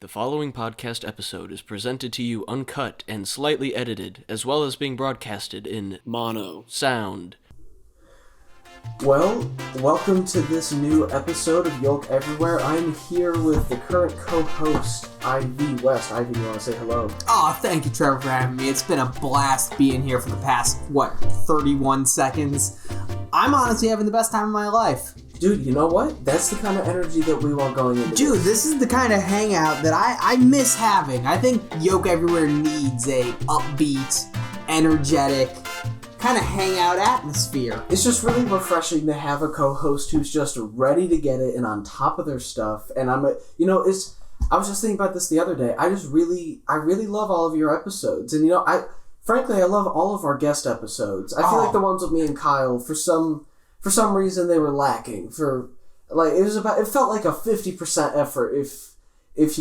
The following podcast episode is presented to you uncut and slightly edited, as well as being broadcasted in mono sound. Well, welcome to this new episode of Yolk Everywhere. I'm here with the current co-host, IV West. Ivy, you want to say hello? Oh, thank you, Trevor, for having me. It's been a blast being here for the past, 31 seconds. I'm honestly having the best time of my life. Dude, you know what? That's the kind of energy that we want going into Dude, this is the kind of hangout that I miss having. I think Yolk Everywhere needs a upbeat, energetic, kind of hangout atmosphere. It's just really refreshing to have a co-host who's just ready to get it and on top of their stuff. And I was just thinking about this the other day. I really love all of your episodes. And frankly, I love all of our guest episodes. I feel like the ones with me and Kyle, for some reason, they were lacking. It felt like a 50% effort. If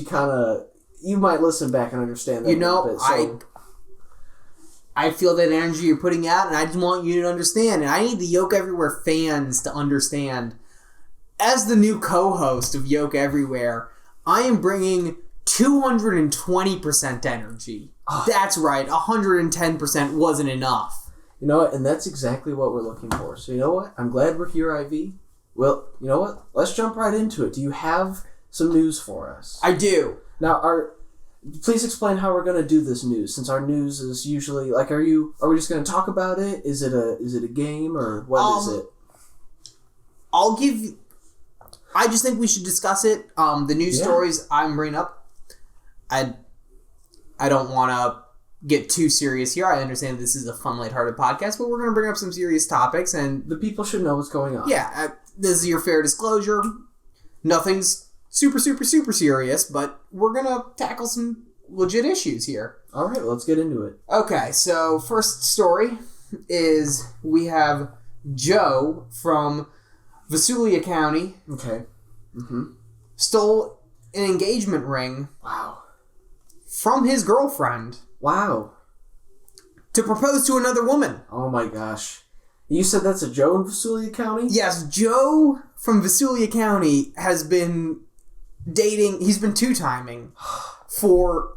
you might listen back and understand that. A bit, so. I feel that energy you're putting out, and I just want you to understand. And I need the Yolk Everywhere fans to understand. As the new co-host of Yolk Everywhere, I am bringing 220% energy. That's right, 110% wasn't enough. You know what? And that's exactly what we're looking for. So you know what? I'm glad we're here, IV. Well, you know what? Let's jump right into it. Do you have some news for us? I do. Now, please explain how we're going to do this news, since our news is usually are we just going to talk about it? Is it a game, or what is it? I just think we should discuss it. The news stories I'm bringing up, I don't want to get too serious here. I understand this is a fun, lighthearted podcast, but we're going to bring up some serious topics, and the people should know what's going on. Yeah, this is your fair disclosure. Nothing's super, super, super serious, but we're going to tackle some legit issues here. All right, let's get into it. Okay, so first story is we have Joe from Vasulia County. Okay. Mm-hmm. Stole an engagement ring. Wow. From his girlfriend. Wow. To propose to another woman. Oh my gosh. You said that's a Joe in Vasulia County? Yes, Joe from Vasulia County has been dating, he's been two-timing for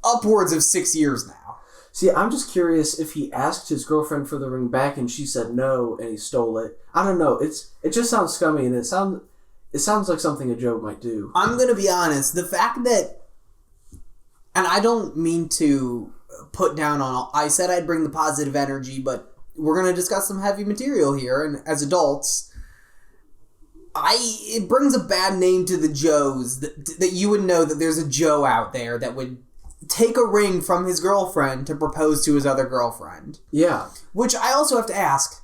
upwards of 6 years now. See, I'm just curious if he asked his girlfriend for the ring back and she said no and he stole it. I don't know. It just sounds scummy, and it sounds like something a Joe might do. I'm going to be honest. The fact that, and I don't mean to put down on, I said I'd bring the positive energy, but we're going to discuss some heavy material here, and as adults, it brings a bad name to the Joes, that you would know that there's a Joe out there that would take a ring from his girlfriend to propose to his other girlfriend. Yeah. Which I also have to ask,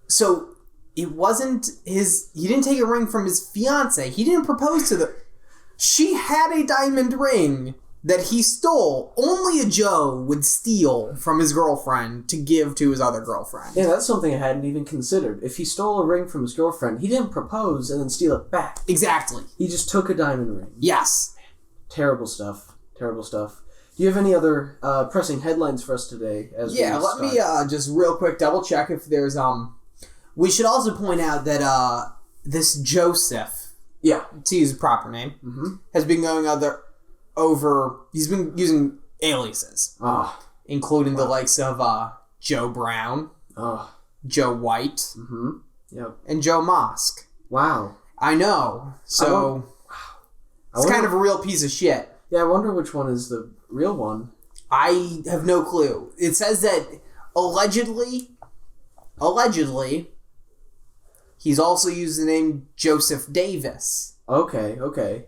so it wasn't he didn't take a ring from his fiancée. He didn't propose to she had a diamond ring that he stole. Only a Joe would steal from his girlfriend to give to his other girlfriend. Yeah, that's something I hadn't even considered. If he stole a ring from his girlfriend, he didn't propose and then steal it back. Exactly. He just took a diamond ring. Yes. Terrible stuff. Terrible stuff. Do you have any other pressing headlines for us today? Let me just real quick double check if there's we should also point out that this Joseph, to use a proper name, has been going he's been using aliases, including the likes of Joe Brown, Joe White, and Joe Mosk. Wow. I know. So it's kind of a real piece of shit. Yeah, I wonder which one is the real one. I have no clue. It says that allegedly, he's also used the name Joseph Davis. Okay.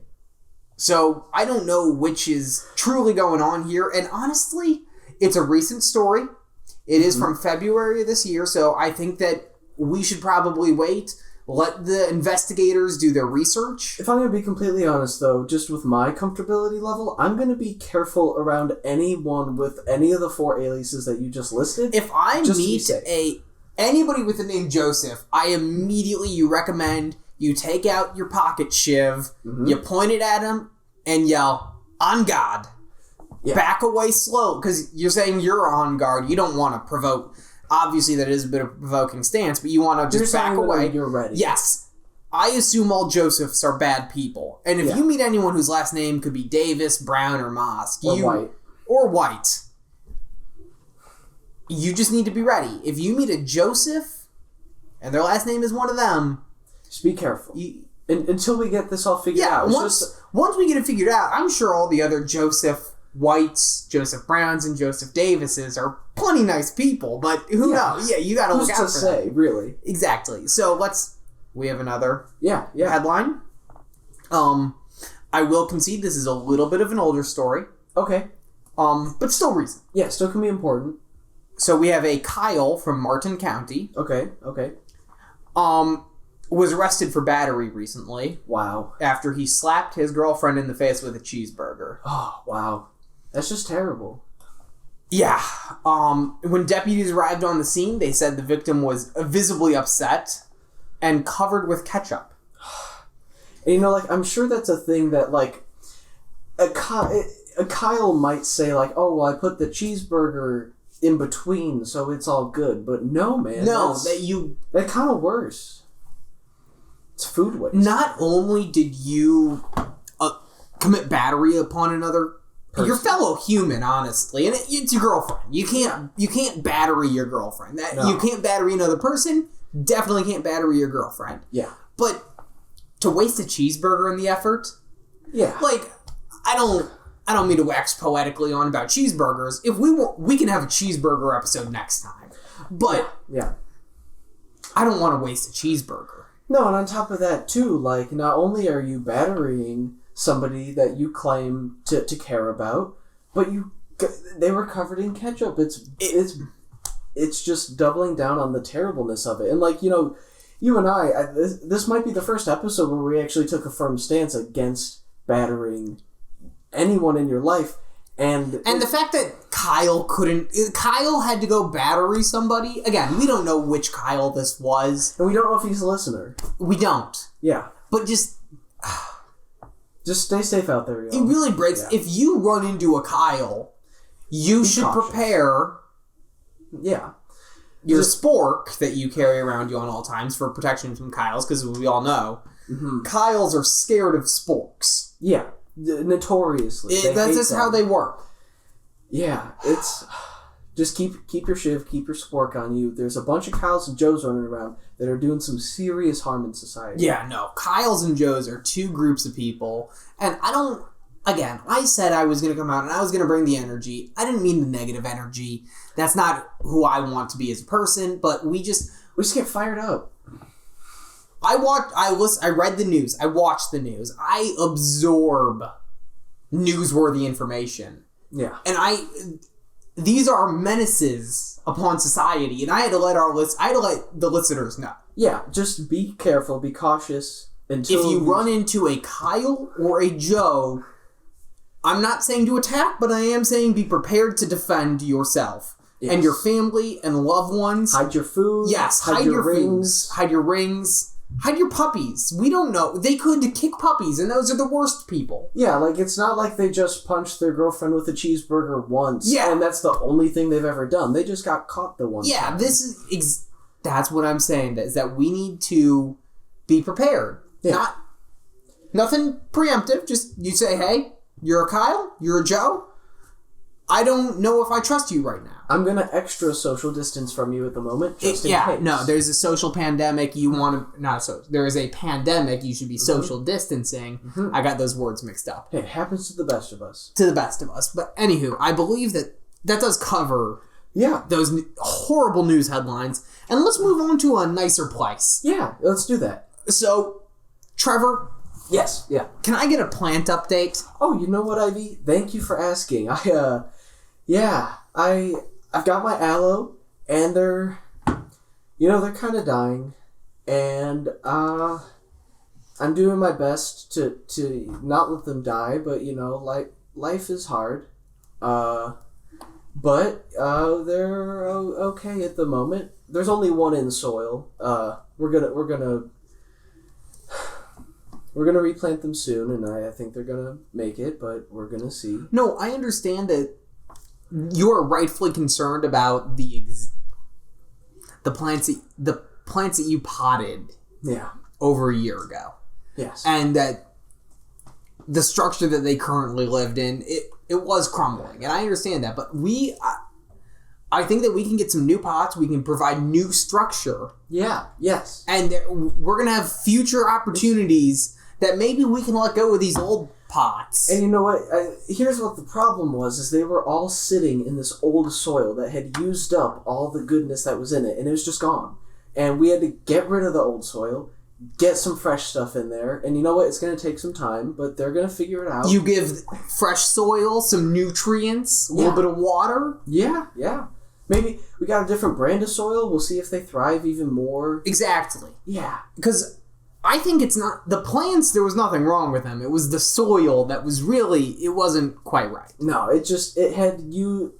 So I don't know which is truly going on here. And honestly, it's a recent story. It is from February of this year. So I think that we should probably wait. Let the investigators do their research. If I'm going to be completely honest, though, just with my comfortability level, I'm going to be careful around anyone with any of the 4 aliases that you just listed. If I meet anybody with the name Joseph, I immediately recommend you take out your pocket shiv, you point it at him, and yell, "On God." Yeah. Back away slow, because you're saying you're on guard. You don't want to provoke. Obviously, that is a bit of a provoking stance, but you want to just back away. You're ready. Yes. I assume all Josephs are bad people. And if you meet anyone whose last name could be Davis, Brown, or Mosk... Or White. You just need to be ready. If you meet a Joseph, and their last name is one of them... Just be careful. Until we get this all figured out. Once we get it figured out, I'm sure all the other Joseph Whites, Joseph Browns, and Joseph Davises are plenty nice people, but who knows? Yeah, you gotta look out for them. Really. Exactly. So we have another headline. I will concede this is a little bit of an older story. Okay. But still recent. Yeah, still can be important. So we have a Kyle from Martin County. Okay. Was arrested for battery recently. Wow. After he slapped his girlfriend in the face with a cheeseburger. Oh, wow. That's just terrible. Yeah. When deputies arrived on the scene, they said the victim was visibly upset and covered with ketchup. And, I'm sure that's a thing that, a Kyle might say, oh, well, I put the cheeseburger in between, so it's all good. But no, man. No, that's kind of worse. It's food waste. Not only did you commit battery upon another person. Your fellow human, honestly, and it's your girlfriend. You can't battery your girlfriend. You can't battery another person. Definitely can't battery your girlfriend. Yeah, but to waste a cheeseburger in the effort. Yeah, I don't mean to wax poetically on about cheeseburgers. If we can have a cheeseburger episode next time. But yeah. I don't want to waste a cheeseburger. No, and on top of that, too, not only are you batterying somebody that you claim to care about, but they were covered in ketchup. It's just doubling down on the terribleness of it. And, you and I this might be the first episode where we actually took a firm stance against battering anyone in your life. And the fact that Kyle had to go battery somebody, again, we don't know which Kyle this was. And we don't know if he's a listener. We don't. Yeah. But just stay safe out there, y'all. It really breaks. Yeah. If you run into a Kyle, you should prepare your spork that you carry around you on all times for protection from Kyles, because we all know, Kyles are scared of sporks. Yeah. Notoriously. That's just how they work. Yeah, it's... Just keep your shiv, keep your spork on you. There's a bunch of Kyles and Joes running around that are doing some serious harm in society. Yeah, no. Kyles and Joes are two groups of people. And I said I was going to come out and I was going to bring the energy. I didn't mean the negative energy. That's not who I want to be as a person, but we just get fired up. I read the news. I watched the news. I absorb newsworthy information. Yeah. And these are menaces upon society, and I had to let the listeners know. Yeah, just be careful, be cautious. If you run into a Kyle or a Joe, I'm not saying to attack, but I am saying be prepared to defend yourself. Yes. And your family and loved ones. Hide your food. Yes, hide your rings. Hide your rings. Hide your puppies. We don't know. They could kick puppies, and those are the worst people. Yeah, it's not like they just punched their girlfriend with a cheeseburger once, and that's the only thing they've ever done. They just got caught the one time. Yeah, that's what I'm saying, is that we need to be prepared. Yeah. Nothing preemptive, just you say, hey, you're a Kyle, you're a Joe, I don't know if I trust you right now. I'm going to extra social distance from you at the moment, just in case. No, there's a social pandemic. There is a pandemic. You should be social distancing. Mm-hmm. I got those words mixed up. Hey, it happens to the best of us. But anywho, I believe that does cover those horrible news headlines. And let's move on to a nicer place. Yeah, let's do that. So, Trevor... Yes, yeah. Can I get a plant update? Oh, you know what, Ivy? Thank you for asking. I've got my aloe, and they're kind of dying, and I'm doing my best to not let them die, but life is hard, but they're okay at the moment. There's only one in soil. We're gonna replant them soon, and I think they're gonna make it, but we're gonna see. No, I understand that you are rightfully concerned about the plants that you potted. Yeah. over a year ago. Yes. And that the structure that they currently lived in, it was crumbling. And I understand that. But I think that we can get some new pots. We can provide new structure. Yeah. Yes. And we're going to have future opportunities that maybe we can let go of these old pots. And you know what? Here's what the problem was, is they were all sitting in this old soil that had used up all the goodness that was in it, and it was just gone. And we had to get rid of the old soil, get some fresh stuff in there, and you know what? It's going to take some time, but they're going to figure it out. You give fresh soil, some nutrients, a little bit of water. Yeah, yeah. Maybe we got a different brand of soil. We'll see if they thrive even more. Exactly. Yeah. Because I think it's not... The plants, there was nothing wrong with them. It was the soil that was really... It wasn't quite right. No, it had you...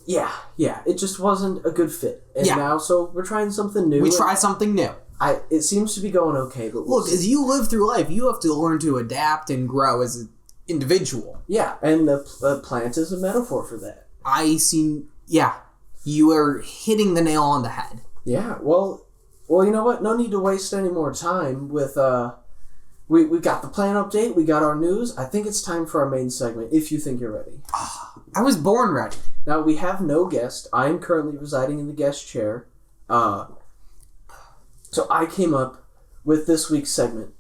Yeah. It just wasn't a good fit. And now, so we're trying something new. We try something new. It seems to be going okay, but look, as you live through life, you have to learn to adapt and grow as an individual. Yeah, and the plant is a metaphor for that. Yeah, you are hitting the nail on the head. Yeah, well, you know what? No need to waste any more time with, we got the plan update, we got our news. I think it's time for our main segment, if you think you're ready. I was born ready. Now, we have no guest. I am currently residing in the guest chair. So I came up with this week's segment,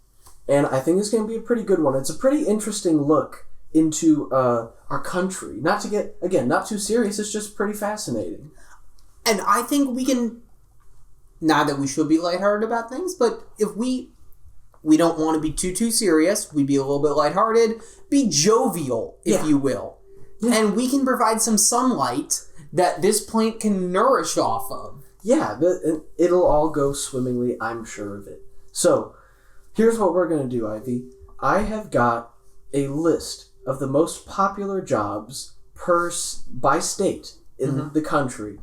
and I think it's going to be a pretty good one. It's a pretty interesting look into our country. Not too serious, it's just pretty fascinating. And I think we can, not that we should be lighthearted about things, but if we don't want to be too serious, we'd be a little bit lighthearted, be jovial, if you will. Yeah. And we can provide some sunlight that this plant can nourish off of. Yeah, it'll all go swimmingly, I'm sure of it. So, here's what we're going to do, Ivy. I have got a list of the most popular jobs by state in the country.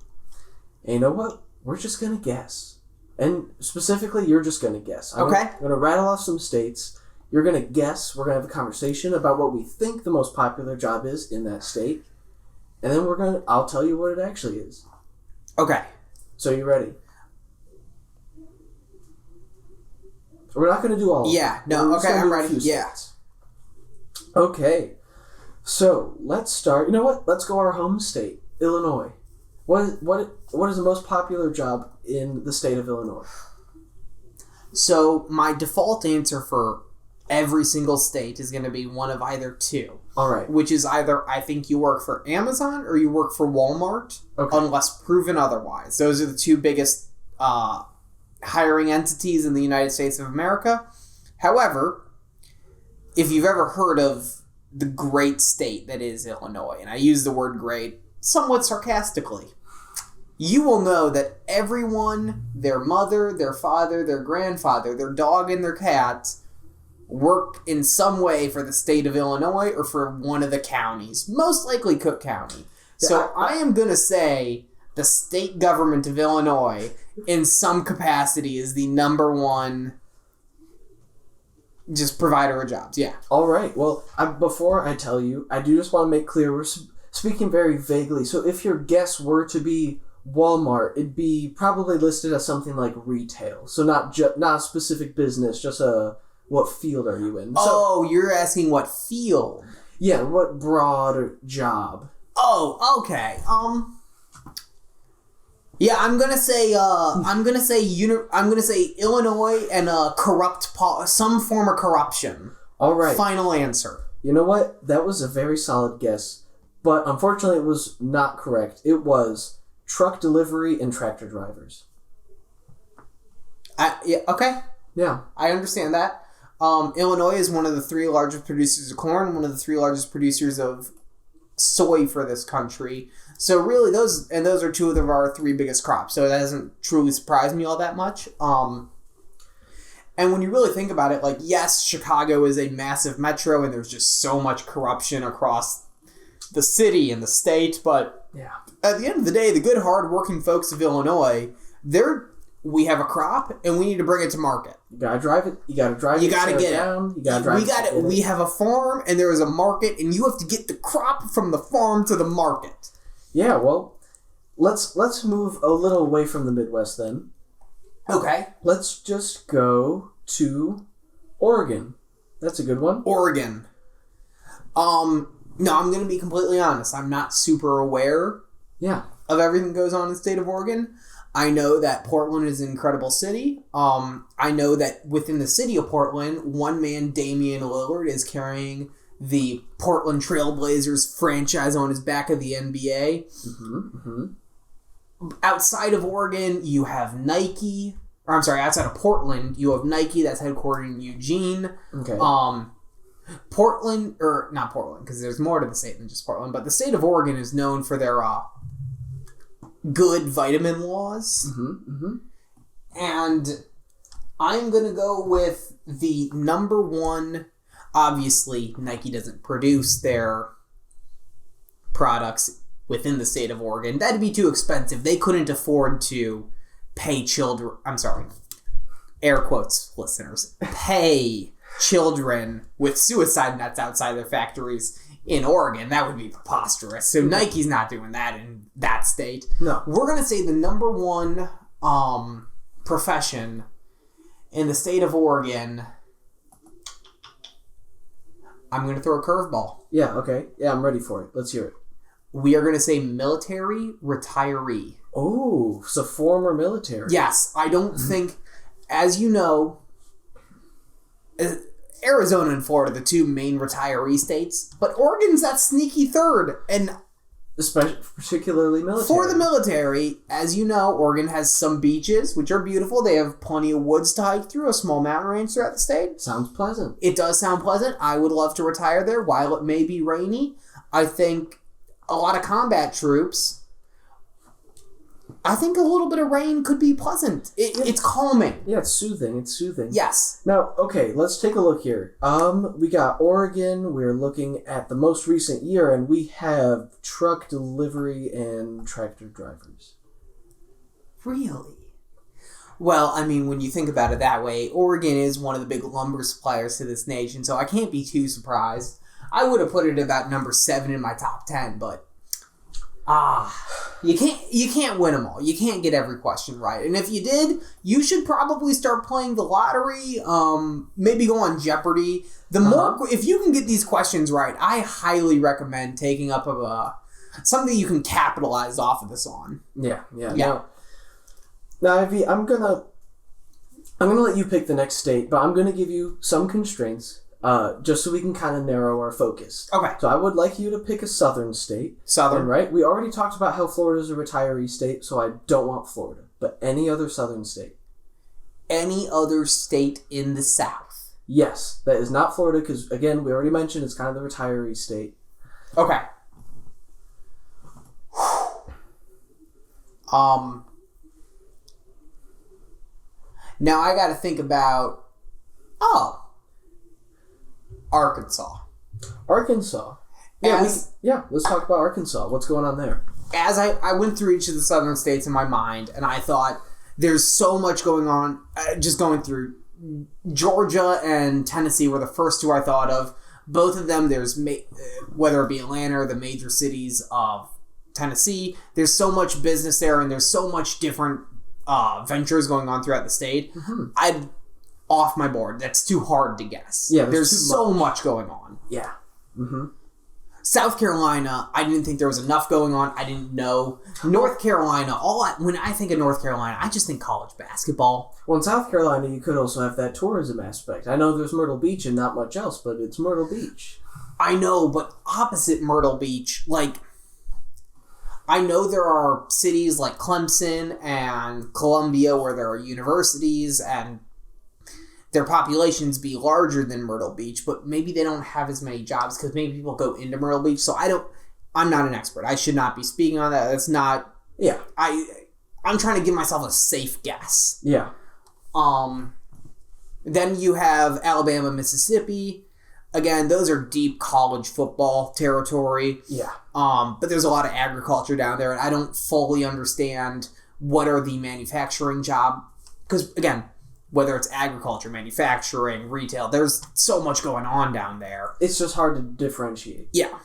And you know what? We're just going to guess. And specifically, you're just going to guess. I'm going to rattle off some states. You're going to guess. We're going to have a conversation about what we think the most popular job is in that state. And then I'll tell you what it actually is. Okay. So you ready? So we're not going to do all of them. No, okay, I'm ready. Yeah. Okay. So let's start. You know what? Let's go our home state, Illinois. What is the most popular job in the state of Illinois? So my default answer for every single state is going to be one of either two. All right. Which is either I think you work for Amazon or you work for Walmart, unless proven otherwise. Those are the two biggest hiring entities in the United States of America. However, if you've ever heard of the great state that is Illinois, and I use the word great somewhat sarcastically, you will know that everyone, their mother, their father, their grandfather, their dog, and their cat work in some way for the state of Illinois or for one of the counties, most likely Cook County. So I am going to say the state government of Illinois in some capacity is the number one just provider of jobs. Yeah. All right. Well, before I tell you, I do just want to make clear we're speaking very vaguely. So if your guess were to be Walmart, it'd be probably listed as something like retail. So not a specific business, just what field are you in? So, you're asking what field? Yeah, what broad job? Oh, okay. Yeah, I'm gonna say Illinois and some form of corruption. All right. Final answer. You know what? That was a very solid guess, but unfortunately, it was not correct. It was truck delivery and tractor drivers. Okay. Yeah, I understand that. Illinois is one of the 3 largest producers of corn, one of the 3 largest producers of soy for this country. So really, those are 2 of our 3 biggest crops. So that doesn't truly surprise me all that much. And when you really think about it, like, yes, Chicago is a massive metro, and there's just so much corruption across the city and the state. But at the end of the day, the good, hard-working folks of Illinois, we have a crop, and we need to bring it to market. You gotta drive it. You gotta drive it. You gotta get down. it. You gotta drive it. We have a farm, and there is a market, and you have to get the crop from the farm to the market. Yeah, well, let's move a little away from the Midwest then. Okay. Let's just go to Oregon. That's a good one. Oregon. No, I'm going to be completely honest. I'm not super aware of everything that goes on in the state of Oregon. I know that Portland is an incredible city. I know that within the city of Portland, one man, Damian Lillard, is carrying the Portland Trailblazers franchise on his back of the NBA. Outside of Oregon, you have Nike. Or I'm sorry, outside of Portland, you have Nike that's headquartered in Eugene. Okay. Portland, or not Portland, because there's more to the state than just Portland, but the state of Oregon is known for their good vitamin laws. And I'm going to go with the number one. Obviously, Nike doesn't produce their products within the state of Oregon. That'd be too expensive. They couldn't afford to pay children. I'm sorry. Air quotes, listeners. Pay children with suicide nets outside their factories in Oregon. That would be preposterous. So Nike's not doing that in that state. No. We're going to say the number one profession in the state of Oregon. I'm going to throw a curveball. Yeah, okay. Yeah, I'm ready for it. Let's hear it. We are going to say military retiree. Oh, so former military. Yes, I don't think, as you know, Arizona and Florida are the two main retiree states, but Oregon's that sneaky third. And especially, particularly military. For the military, as you know, Oregon has some beaches, which are beautiful. They have plenty of woods to hike through, a small mountain range throughout the state. Sounds pleasant. It does sound pleasant. I would love to retire there. While it may be rainy, I think a lot of combat troops, I think a little bit of rain could be pleasant. It's calming. Yeah, it's soothing. It's soothing. Yes. Now, okay, let's take a look here. We got Oregon. We're looking at the most recent year, and we have truck delivery and tractor drivers. Really? Well, I mean, when you think about it that way, Oregon is one of the big lumber suppliers to this nation, so I can't be too surprised. I would have put it about number 7 in my top 10, but you can't win them all. You can't get every question right. And if you did, you should probably start playing the lottery. Maybe go on Jeopardy. If you can get these questions right, I highly recommend taking up something you can capitalize off of this on. Yeah. Now, Ivy, I'm gonna let you pick the next state, but I'm gonna give you some constraints. Just so we can kind of narrow our focus. Okay. So I would like you to pick a southern state. Southern. Right? We already talked about how Florida is a retiree state, so I don't want Florida. But any other southern state. Any other state in the South. Yes. That is not Florida, because, again, we already mentioned it's kind of the retiree state. Okay. Now I gotta think about... Arkansas. Yeah, let's talk about Arkansas. What's going on there? As I went through each of the southern states in my mind, and I thought there's so much going on. Just going through Georgia and Tennessee were the first two I thought of. Both of them, there's whether it be Atlanta or the major cities of Tennessee, there's so much business there, and there's so much different ventures going on throughout the state. I'd off my board. That's too hard to guess. Yeah, there's so much going on. Yeah. South Carolina, I didn't think there was enough going on. I didn't know. North Carolina, when I think of North Carolina, I just think college basketball. Well, in South Carolina, you could also have that tourism aspect. I know there's Myrtle Beach and not much else, but it's Myrtle Beach. I know, but opposite Myrtle Beach, I know there are cities like Clemson and Columbia where there are universities and their populations be larger than Myrtle Beach, but maybe they don't have as many jobs because maybe people go into Myrtle Beach. So I'm not an expert. I should not be speaking on that. That's not. Yeah. I'm trying to give myself a safe guess. Yeah. Then you have Alabama, Mississippi. Again, those are deep college football territory. Yeah. But there's a lot of agriculture down there, and I don't fully understand what are the manufacturing job. Because, again, whether it's agriculture, manufacturing, retail, there's so much going on down there. It's just hard to differentiate. Yeah.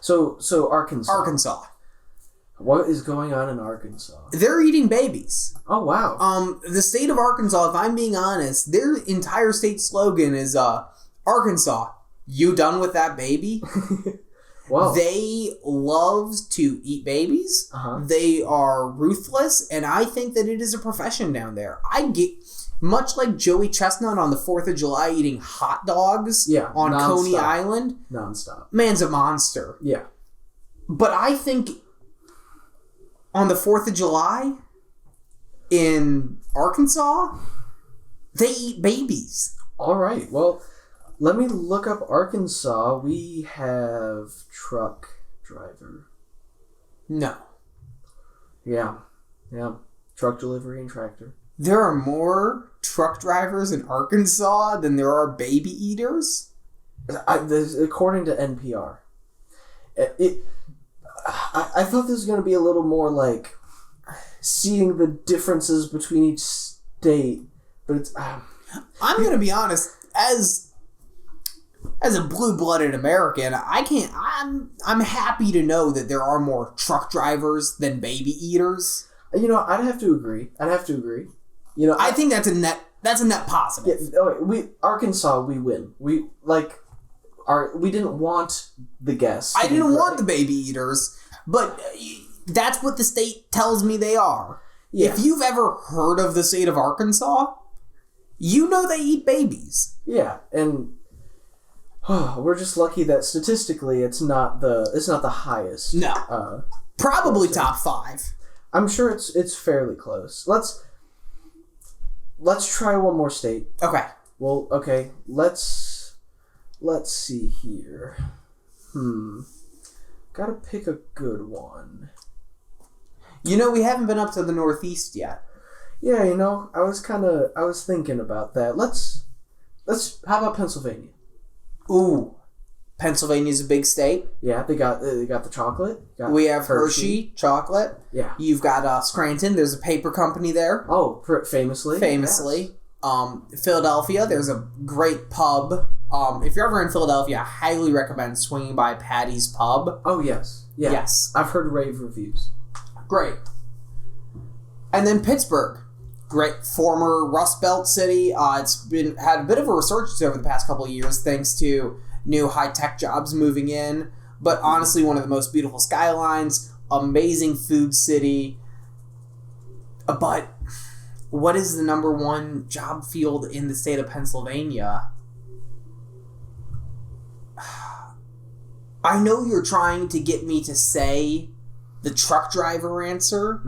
So Arkansas. What is going on in Arkansas? They're eating babies. Oh, wow. The state of Arkansas, if I'm being honest, their entire state slogan is, Arkansas, you done with that baby? Wow. They love to eat babies. Uh-huh. They are ruthless, and I think that it is a profession down there. I get... Much like Joey Chestnut on the 4th of July eating hot dogs on nonstop. Coney Island. Nonstop. Man's a monster. Yeah. But I think on the 4th of July in Arkansas, they eat babies. All right. Well, let me look up Arkansas. We have truck driver. No. Yeah. Truck delivery and tractor. There are more truck drivers in Arkansas than there are baby eaters? According to NPR. I thought this was going to be a little more like seeing the differences between each state, but it's... I'm going to be honest, as a blue-blooded American, I'm happy to know that there are more truck drivers than baby eaters. I'd have to agree. I think that's a net positive. Yeah, Arkansas, we win. We didn't want the guests. I didn't want the baby eaters, but that's what the state tells me they are. Yeah. If you've ever heard of the state of Arkansas, you know they eat babies. Yeah, and we're just lucky that statistically it's not the highest. No, probably top 5. I'm sure it's fairly close. Let's try one more state. Okay. Well, okay. Let's see here. Gotta pick a good one. We haven't been up to the Northeast yet. Yeah, I was thinking about that. How about Pennsylvania? Ooh. Pennsylvania's a big state. Yeah, they got the chocolate. We have Hershey chocolate. Yeah. You've got Scranton. There's a paper company there. Oh, famously. Yes. Philadelphia, there's a great pub. If you're ever in Philadelphia, I highly recommend swinging by Patty's Pub. Oh, yes. Yeah. Yes. I've heard rave reviews. Great. And then Pittsburgh. Great former Rust Belt city. It's had a bit of a resurgence over the past couple of years thanks to new high-tech jobs moving in. But honestly, one of the most beautiful skylines. Amazing food city. But what is the number one job field in the state of Pennsylvania? I know you're trying to get me to say the truck driver answer,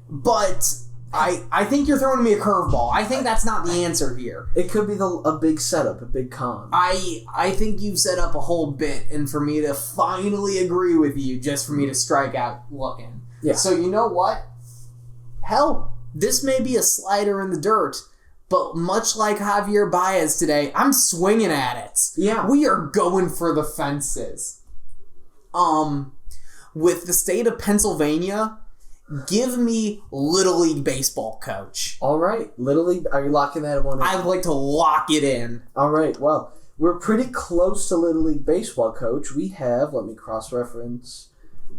but I think you're throwing me a curveball. I think that's not the answer here. It could be a big setup, a big con. I think you've set up a whole bit, and for me to finally agree with you, just for me to strike out looking. Yeah. So you know what? Hell, this may be a slider in the dirt, but much like Javier Baez today, I'm swinging at it. Yeah. We are going for the fences. With the state of Pennsylvania, give me Little League baseball coach. All right. Little League, are you locking that one in? I would like to lock it in. All right. Well, we're pretty close to Little League baseball coach. We have, let me cross-reference,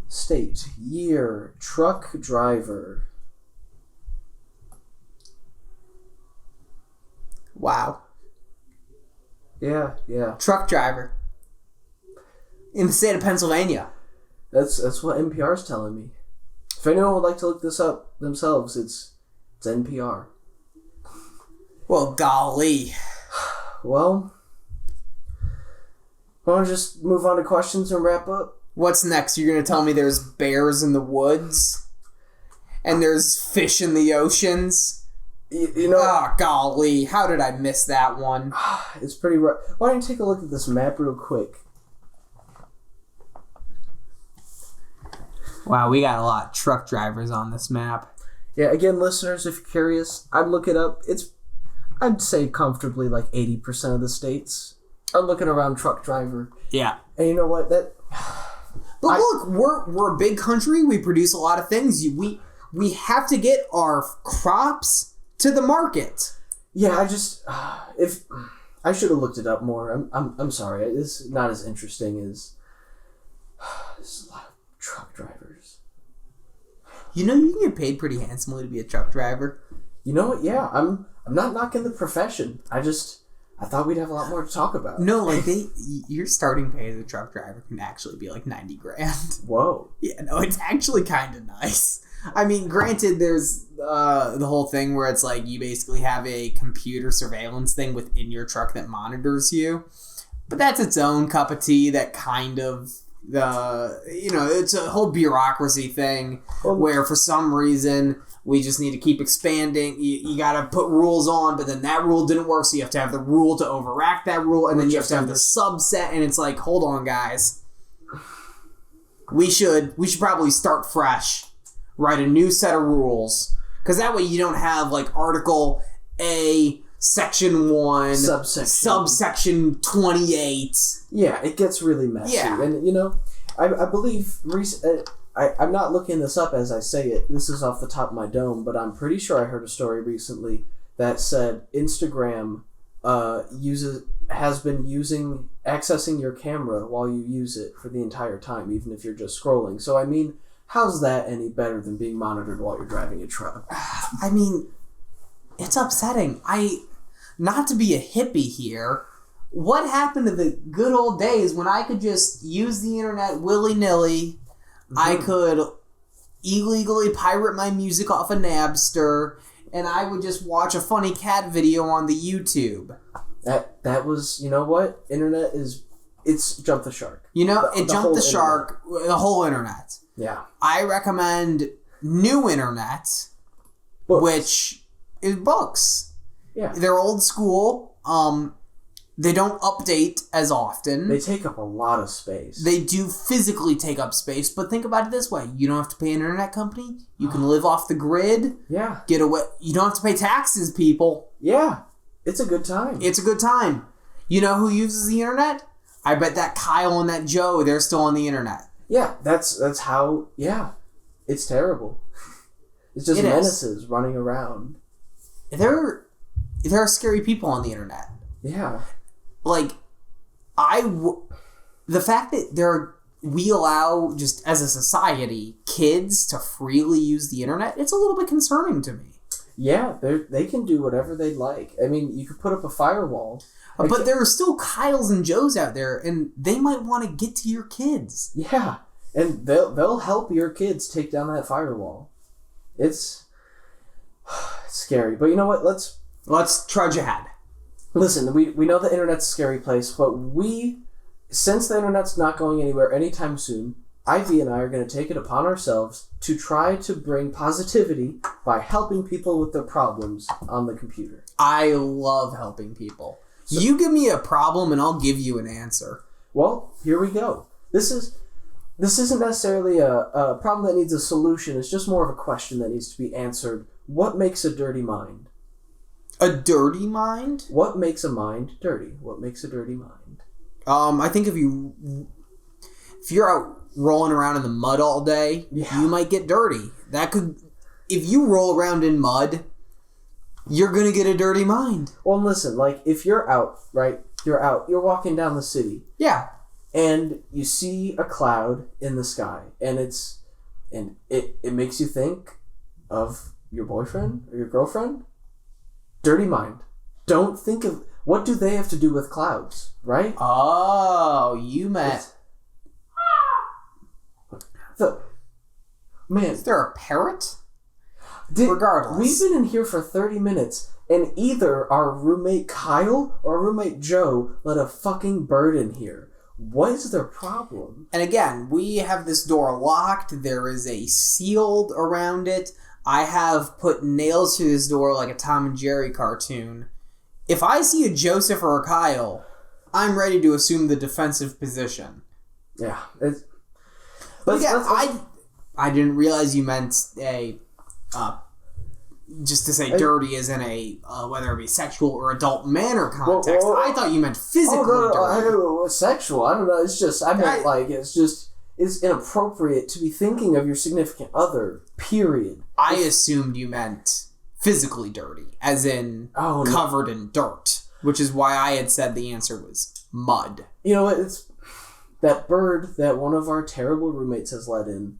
state, year, truck driver. Wow. Yeah. Truck driver. In the state of Pennsylvania. That's what NPR's telling me. If anyone would like to look this up themselves, it's NPR. Well, golly. Well, want to just move on to questions and wrap up? What's next? You're going to tell me there's bears in the woods? And there's fish in the oceans? You know... Oh, golly. How did I miss that one? It's pretty rough. Why don't you take a look at this map real quick? Wow, we got a lot of truck drivers on this map. Yeah, again, listeners, if you're curious, I'd look it up. I'd say comfortably like 80% of the states are looking around truck driver. Yeah. And you know what? But look, we're a big country. We produce a lot of things. We have to get our crops to the market. Yeah, if I should have looked it up more. I'm sorry. It's not as interesting as there's a lot of truck drivers. You know, you can get paid pretty handsomely to be a truck driver. You know what? Yeah, I'm not knocking the profession. I thought we'd have a lot more to talk about. No, like your starting pay as a truck driver can actually be like $90,000. Whoa. Yeah, no, it's actually kind of nice. I mean, granted, there's the whole thing where it's like you basically have a computer surveillance thing within your truck that monitors you, but that's its own cup of tea. That kind of it's a whole bureaucracy thing where for some reason we just need to keep expanding. You got to put rules on, but then that rule didn't work, so you have to have the rule to overact that rule, and then you have to have the subset, and it's like, hold on, guys. We should probably start fresh, write a new set of rules, because that way you don't have like Article A, Section 1, subsection 28. Yeah, it gets really messy. Yeah. And, I believe... I'm not looking this up as I say it. This is off the top of my dome, but I'm pretty sure I heard a story recently that said Instagram has been accessing your camera while you use it for the entire time, even if you're just scrolling. So, I mean, how's that any better than being monitored while you're driving a truck? I mean, it's upsetting. Not to be a hippie here, what happened to the good old days when I could just use the internet willy-nilly? Mm-hmm. I could illegally pirate my music off of Napster, and I would just watch a funny cat video on the YouTube. That was, you know what? Internet it's jumped the shark. It jumped the shark, the whole internet. Yeah. I recommend new internet, which is books. Yeah. They're old school. They don't update as often. They take up a lot of space. They do physically take up space, but think about it this way. You don't have to pay an internet company. You can live off the grid. Yeah. Get away. You don't have to pay taxes, people. Yeah. It's a good time. It's a good time. You know who uses the internet? I bet that Kyle and that Joe, they're still on the internet. Yeah, that's how, yeah. It's terrible. It's just menaces running around. There are scary people on the internet. Yeah. Like, the fact that we allow, just as a society, kids to freely use the internet, it's a little bit concerning to me. Yeah, they can do whatever they'd like. I mean, you could put up a firewall. But there are still Kyles and Joes out there, and they might want to get to your kids. Yeah, and they'll help your kids take down that firewall. It's scary. But you know what? Let's trudge ahead. Listen, we know the internet's a scary place, but since the internet's not going anywhere anytime soon, Ivy and I are going to take it upon ourselves to try to bring positivity by helping people with their problems on the computer. I love helping people. So, you give me a problem and I'll give you an answer. Well, here we go. This isn't necessarily a problem that needs a solution. It's just more of a question that needs to be answered. What makes a dirty mind? A dirty mind? What makes a mind dirty? What makes a dirty mind? I think if you're out rolling around in the mud all day, you might get dirty. If you roll around in mud, you're gonna get a dirty mind. Well, listen, like if you're out, right? You're walking down the city. Yeah. And you see a cloud in the sky, and it makes you think of your boyfriend or your girlfriend. Dirty mind. Don't think of... What do they have to do with clouds, right? Oh, you meant... Man. Is there a parrot? Regardless. We've been in here for 30 minutes, and either our roommate Kyle or our roommate Joe let a fucking bird in here. What is their problem? And again, we have this door locked. There is a shield around it. I have put nails through this door like a Tom and Jerry cartoon. If I see a Joseph or a Kyle, I'm ready to assume the defensive position. Yeah. But again, I didn't realize you meant just to say dirty as in a, whether it be sexual or adult manner context. I thought you meant physically dirty. Sexual. I don't know. It's just, I meant it's inappropriate to be thinking of your significant other, period. I assumed you meant physically dirty, as in covered in dirt, which is why I had said the answer was mud. You know what? It's that bird that one of our terrible roommates has let in.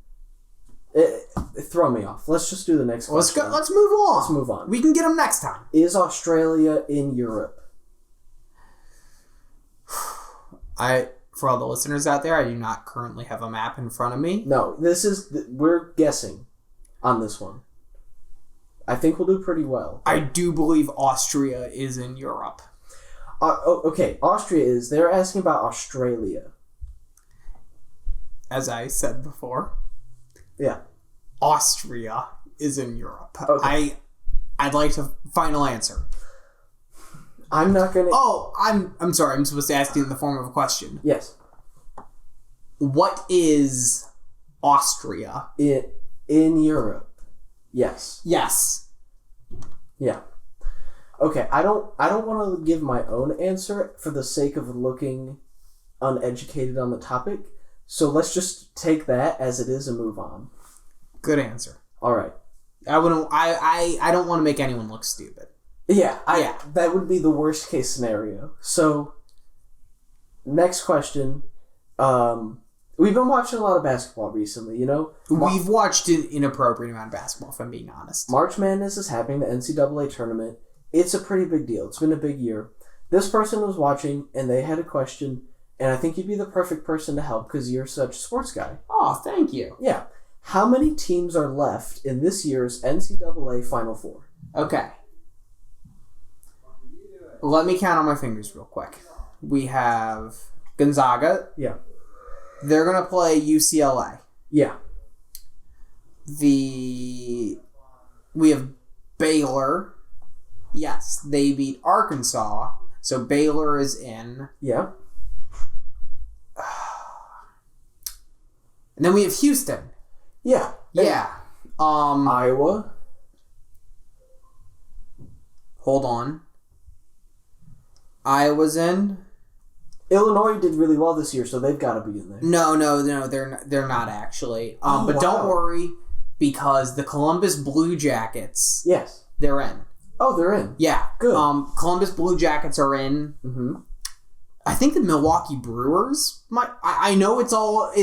Throw me off. Let's just do the next question. Let's move along. Let's move on. We can get them next time. Is Australia in Europe? For all the listeners out there, I do not currently have a map in front of me. No, we're guessing on this one. I think we'll do pretty well. I do believe Austria is in Europe. Okay, Austria is. They're asking about Australia. As I said before. Yeah. Austria is in Europe. Okay. I'd like to final answer. I'm not gonna. Oh, I'm sorry. I'm supposed to ask you in the form of a question. Yes. What is Austria? In Europe. Yes. Yes. Yeah. Okay. I don't want to give my own answer for the sake of looking uneducated on the topic. So let's just take that as it is and move on. Good answer. All right. I don't want to make anyone look stupid. Yeah, that would be the worst case scenario. So, next question. We've been watching a lot of basketball recently, you know? We've watched an inappropriate amount of basketball, if I'm being honest. March Madness is happening, the NCAA tournament. It's a pretty big deal. It's been a big year. This person was watching, and they had a question, and I think you'd be the perfect person to help because you're such a sports guy. Oh, thank you. Yeah. How many teams are left in this year's NCAA Final Four? Okay. Let me count on my fingers real quick. We have Gonzaga. Yeah. They're going to play UCLA. Yeah. We have Baylor. Yes, they beat Arkansas. So Baylor is in. Yeah. And then we have Houston. Yeah. Yeah. Iowa. Hold on. Iowa's in. Illinois did really well this year, so they've got to be in there. No, they're not actually. But wow. don't worry, because the Columbus Blue Jackets. Yes. They're in. Oh, they're in. Yeah. Good. Columbus Blue Jackets are in. Mm-hmm. I think the Milwaukee Brewers might. I know it's all.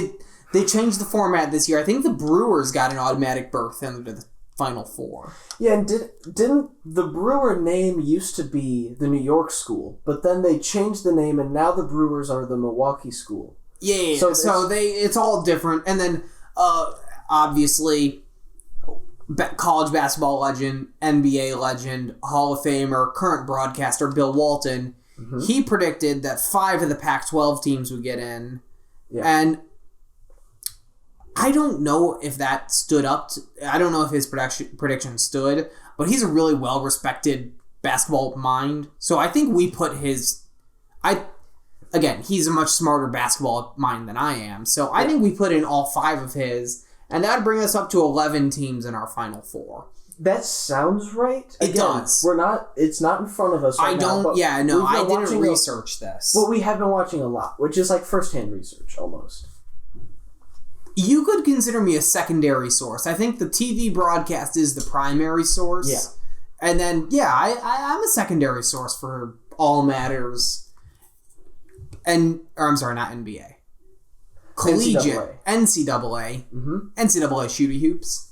They changed the format this year. I think the Brewers got an automatic berth into the Final Four. Yeah, and didn't the Brewer name used to be the New York School, but then they changed the name, and now the Brewers are the Milwaukee School. Yeah. So it's all different, and then obviously college basketball legend, NBA legend, Hall of Famer, current broadcaster Bill Walton. Mm-hmm. He predicted that 5 of the Pac-12 teams would get in, and I don't know if that stood up. I don't know if his prediction stood, but he's a really well-respected basketball mind. So I think we put his... Again, he's a much smarter basketball mind than I am. So I think we put in all 5 of his, and that would bring us up to 11 teams in our Final Four. That sounds right. It does. It's not in front of us right now. I didn't research this. Well, we have been watching a lot, which is like first-hand research, almost. You could consider me a secondary source. I think the TV broadcast is the primary source. Yeah. And then, I'm a secondary source for all matters. I'm sorry, not NBA. Collegiate. NCAA. Mm-hmm. NCAA shooty hoops.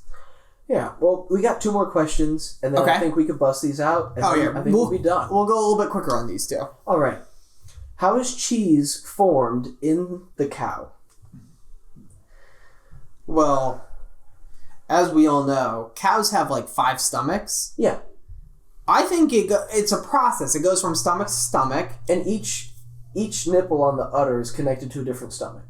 Yeah, well, we got 2 more questions, and then I think we could bust these out, and I think we'll be done. We'll go a little bit quicker on these 2. All right. How is cheese formed in the cow? Well, as we all know, cows have like 5 stomachs. Yeah. I think it's a process. It goes from stomach to stomach. And each nipple on the udder is connected to a different stomach.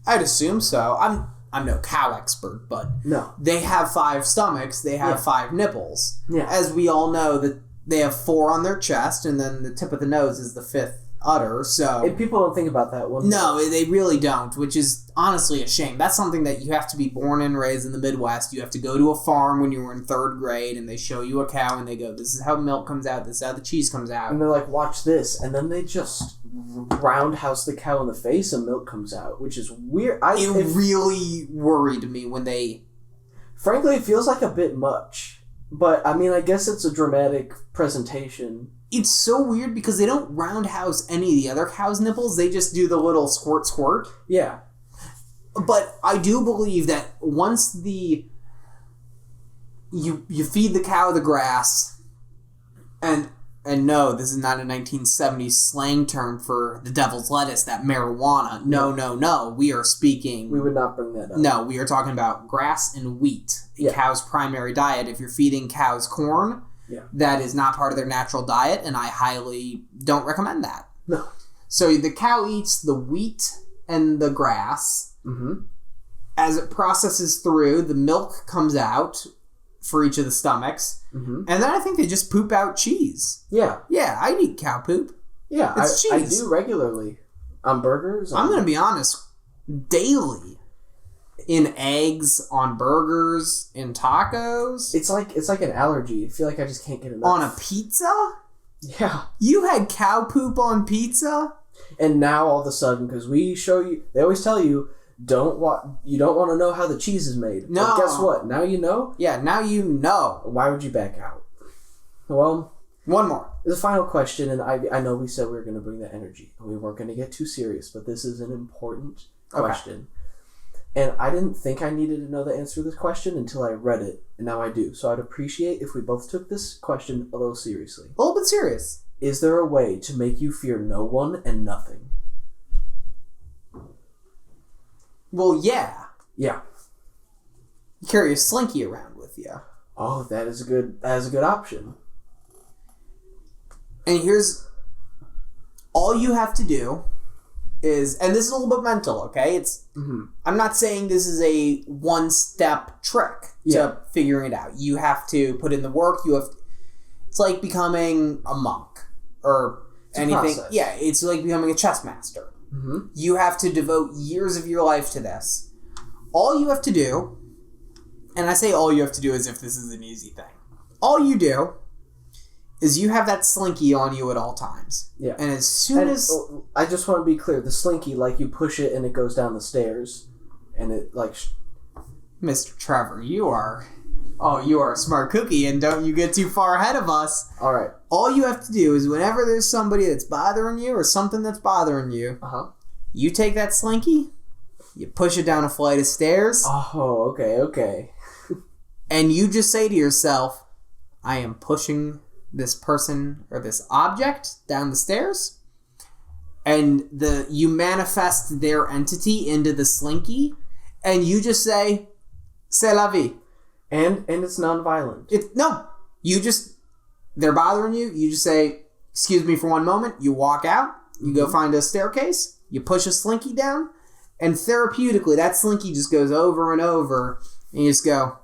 I'd assume so. I'm no cow expert, but no. They have 5 stomachs. They have 5 nipples. Yeah. As we all know, that they have 4 on their chest, and then the tip of the nose is the 5th udder. So, and people don't think about that one. No, they really don't, which is honestly a shame. That's something that you have to be born and raised in the Midwest. You have to go to a farm when you were in 3rd grade, and they show you a cow, and they go, "This is how milk comes out. This is how the cheese comes out." And they're like, "Watch this," and then they just roundhouse the cow in the face, and milk comes out, which is weird. It really worried me when they. Frankly, it feels like a bit much, but I mean, I guess it's a dramatic presentation. It's so weird because they don't roundhouse any of the other cow's nipples. They just do the little squirt. Yeah. But I do believe that once you feed the cow the grass, and no, this is not a 1970s slang term for the devil's lettuce, that marijuana. No. We are speaking... We would not bring that up. No, we are talking about grass and wheat. A cow's primary diet. If you're feeding cows corn, that is not part of their natural diet, and I highly don't recommend that. No. So the cow eats the wheat and the grass. Mm-hmm. As it processes through, the milk comes out for each of the stomachs. Mm-hmm. And then I think they just poop out cheese. Yeah. Yeah, I eat cow poop. Yeah, it's cheese. I do regularly. On burgers. I'm going to be honest. Daily. In eggs, on burgers, in tacos. It's like an allergy. I feel like I just can't get enough. On a pizza? Yeah. You had cow poop on pizza? And now all of a sudden, because we show you, they always tell you, you don't want to know how the cheese is made. No. But guess what? Now you know? Yeah, now you know. Why would you back out? Well, one more. The final question, and I know we said we were going to bring that energy, and we weren't going to get too serious, but this is an important question. And I didn't think I needed to know the answer to this question until I read it, and now I do. So I'd appreciate if we both took this question a little seriously. A little bit serious. Is there a way to make you fear no one and nothing? Well, yeah. Yeah. You carry a slinky around with you. Oh, that is a good option. And here's all you have to do is, and this is a little bit mental, okay? It's I'm not saying this is a one-step trick to figuring it out. You have to put in the work. It's like becoming a monk or anything. Yeah, it's like becoming a chess master. Mm-hmm. You have to devote years of your life to this. All you have to do, and I say all you have to do as if this is an easy thing. All you do is you have that slinky on you at all times. Yeah. And as soon as... I just want to be clear. The slinky, like you push it and it goes down the stairs. And it like... Mr. Trevor, you are a smart cookie, and don't you get too far ahead of us. All right. All you have to do is whenever there's somebody that's bothering you or something that's bothering you, you take that slinky, you push it down a flight of stairs. Oh, okay. And you just say to yourself, I am pushing this person or this object down the stairs, and you manifest their entity into the slinky, and you just say, c'est la vie. And it's non-violent. They're bothering you, you just say, excuse me for one moment, you walk out, you go find a staircase, you push a slinky down, and therapeutically, that slinky just goes over and over, and you just go,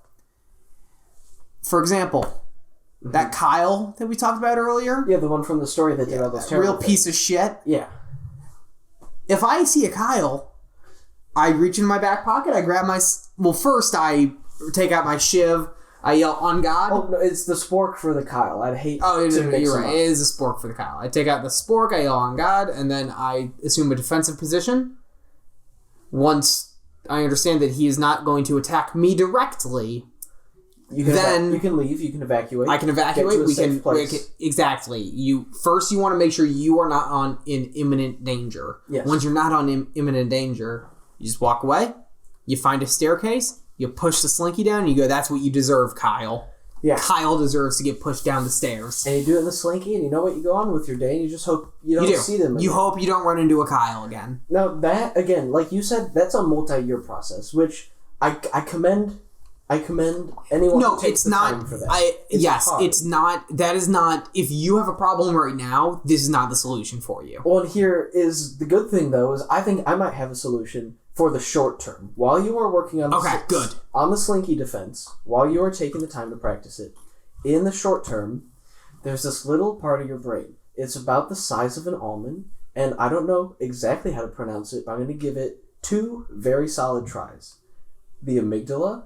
for example, that Kyle that we talked about earlier. Yeah, the one from the story that did all those terrible real piece of shit. Yeah. If I see a Kyle, I reach in my back pocket, I grab first I take out my shiv, I yell, on God. Oh, no, it's the spork for the Kyle. I'd hate to mix them up. It is a spork for the Kyle. I take out the spork, I yell, on God, and then I assume a defensive position. Once I understand that he is not going to attack me directly... you can leave. You can evacuate. I can evacuate. Exactly. You want to make sure you are not in imminent danger. Yes. Once you're not on imminent danger, you just walk away. You find a staircase. You push the slinky down. And you go, "That's what you deserve, Kyle." Yeah. Kyle deserves to get pushed down the stairs. And you do it in the slinky, and you know what? You go on with your day, and you just hope you don't see them again. You hope you don't run into a Kyle again. Now that again, like you said, that's a multi-year process, which I commend. I commend anyone who takes the time for that. It's not. That is not. If you have a problem right now, this is not the solution for you. Well, and here is the good thing, though, is I think I might have a solution for the short term. While you are working on on the slinky defense, while you are taking the time to practice it, in the short term, there's this little part of your brain. It's about the size of an almond, and I don't know exactly how to pronounce it, but I'm going to give it 2 very solid tries. The amygdala.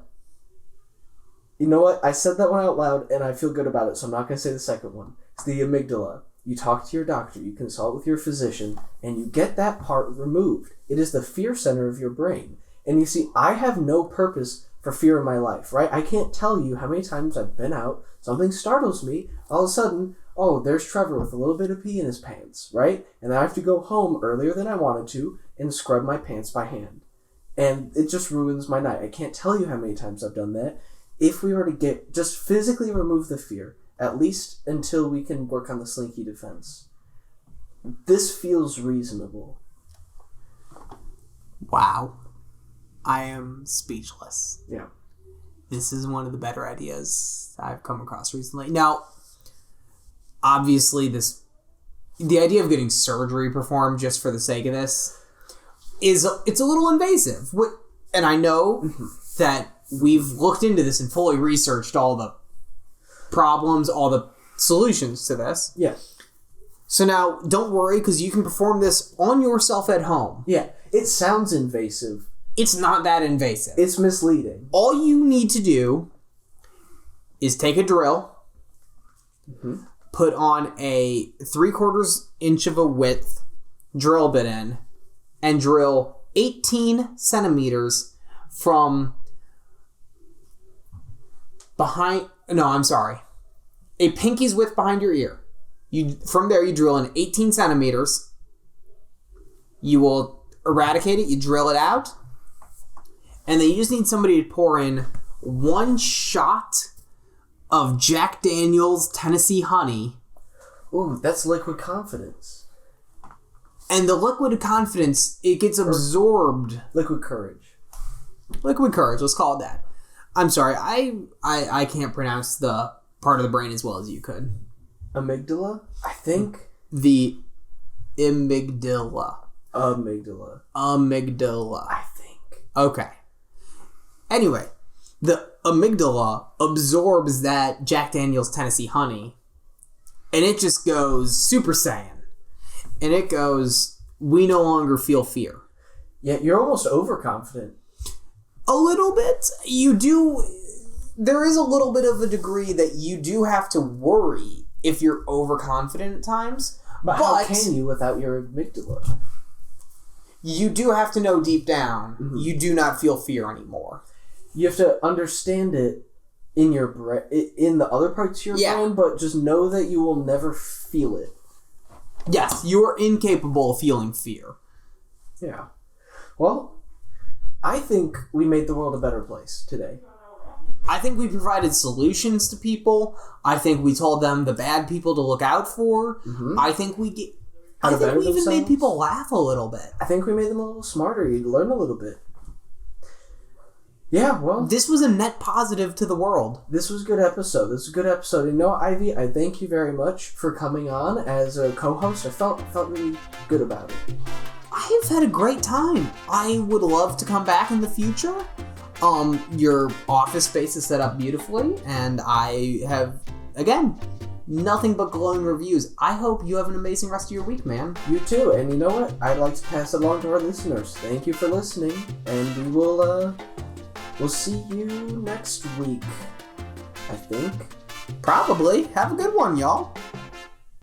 You know what? I said that one out loud, and I feel good about it, so I'm not going to say the second one. It's the amygdala. You talk to your doctor, you consult with your physician, and you get that part removed. It is the fear center of your brain. And you see, I have no purpose for fear in my life, right? I can't tell you how many times I've been out, something startles me, all of a sudden, oh, there's Trevor with a little bit of pee in his pants, right? And then I have to go home earlier than I wanted to and scrub my pants by hand. And it just ruins my night. I can't tell you how many times I've done that. If we were to just physically remove the fear, at least until we can work on the slinky defense, this feels reasonable. Wow. I am speechless. Yeah. This is one of the better ideas I've come across recently. Now, obviously, the idea of getting surgery performed just for the sake of this it's a little invasive. And I know that we've looked into this and fully researched all the problems, all the solutions to this. Yeah. So now, don't worry, because you can perform this on yourself at home. Yeah. It sounds invasive. It's not that invasive. It's misleading. All you need to do is take a drill, put on a 3/4 inch of a width drill bit in, and drill 18 centimeters from behind... No, I'm sorry. A pinky's width behind your ear. From there, you drill in 18 centimeters. You will eradicate it. You drill it out. And then you just need somebody to pour in 1 shot of Jack Daniel's Tennessee Honey. Ooh, that's liquid confidence. And the liquid confidence, it gets absorbed. Liquid courage. Liquid courage, let's call it that. I'm sorry, I can't pronounce the part of the brain as well as you could. Amygdala? I think. The amygdala. Amygdala. I think. Okay. Anyway, the amygdala absorbs that Jack Daniel's Tennessee Honey, and it just goes Super Saiyan. And it goes, we no longer feel fear. Yeah, you're almost overconfident. A little bit. You do... There is a little bit of a degree that you do have to worry if you're overconfident at times. But how can you without your amygdala? You do have to know deep down, you do not feel fear anymore. You have to understand it in your in the other parts of your brain, but just know that you will never feel it. Yes, you are incapable of feeling fear. Yeah. Well, I think we made the world a better place today. I think we provided solutions to people. I think we told them the bad people to look out for. I think we even made people laugh a little bit. I think we made them a little smarter. You'd learn a little bit. Yeah, well... This was a net positive to the world. This was a good episode. And you know, Ivy, I thank you very much for coming on as a co-host. I felt really good about it. I have had a great time. I would love to come back in the future. Your office space is set up beautifully, and I have, again, nothing but glowing reviews. I hope you have an amazing rest of your week, man. You too, and you know what? I'd like to pass it along to our listeners. Thank you for listening, and we will, we'll see you next week, I think. Probably. Have a good one, y'all.